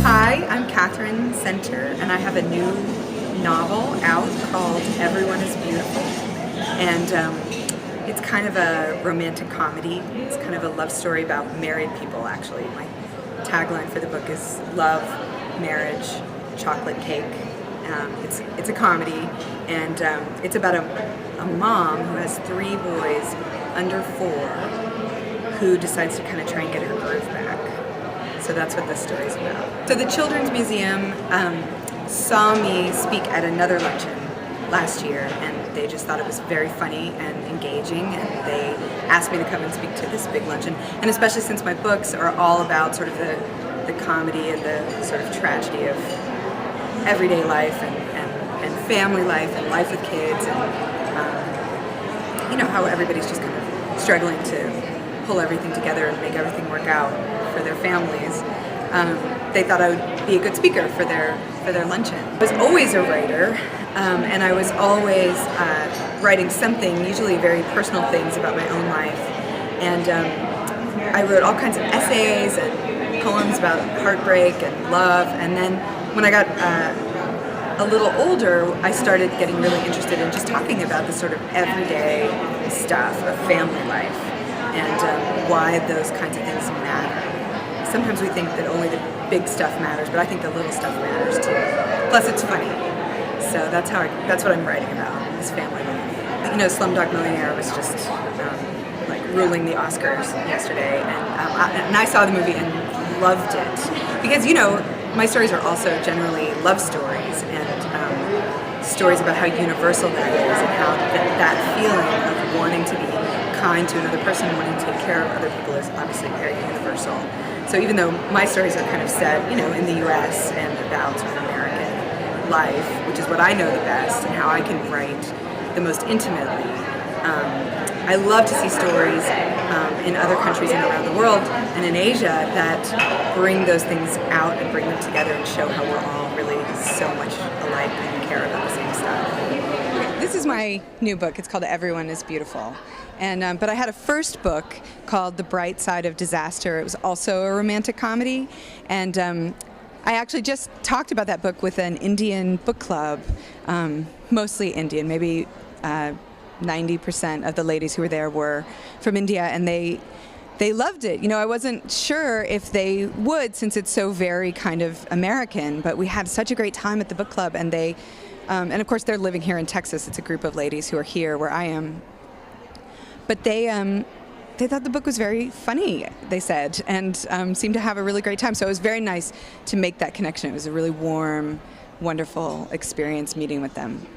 Hi, I'm Katherine Center, and I have a new novel out called Everyone is Beautiful. And it's kind of a romantic comedy. It's kind of a love story about married people, actually. My tagline for the book is love, marriage, chocolate cake. It's a comedy, and it's about a mom who has 3 boys under 4 who decides to kind of try and get her groove back. So that's what this story is about. So the Children's Museum saw me speak at another luncheon last year, and they just thought it was very funny and engaging, and they asked me to come and speak to this big luncheon. And especially since my books are all about sort of the comedy and the sort of tragedy of everyday life and family life and life with kids, and how everybody's just kind of struggling to pull everything together and make everything work out for their families. They thought I would be a good speaker for their luncheon. I was always a writer, and I was always writing something, usually very personal things about my own life. And I wrote all kinds of essays and poems about heartbreak and love. And then when I got a little older, I started getting really interested in just talking about the sort of everyday stuff of family life and why those kinds of things matter. Sometimes we think that only the big stuff matters, but I think the little stuff matters too. Plus, it's funny. So that's what I'm writing about, is family life. Slumdog Millionaire was just like ruling the Oscars yesterday, and I saw the movie and loved it because my stories are also generally love stories and stories about how universal that is, and how that feeling of wanting to be kind to another person, wanting to take care of other people is obviously very universal. So even though my stories are kind of set, in the U.S. and about sort of American life, which is what I know the best and how I can write the most intimately, I love to see stories in other countries and around the world and in Asia that bring those things out and bring them together and show how we're all really so much alike and care about the same stuff. This is my new book. It's called Everyone is Beautiful. And but I had a first book called The Bright Side of Disaster. It was also a romantic comedy. And I actually just talked about that book with an Indian book club, mostly Indian, maybe 90% of the ladies who were there were from India, and they loved it. I wasn't sure if they would, since it's so very kind of American, but we had such a great time at the book club, and and of course they're living here in Texas. It's a group of ladies who are here where I am. But they thought the book was very funny, they said, and seemed to have a really great time. So it was very nice to make that connection. It was a really warm, wonderful experience meeting with them.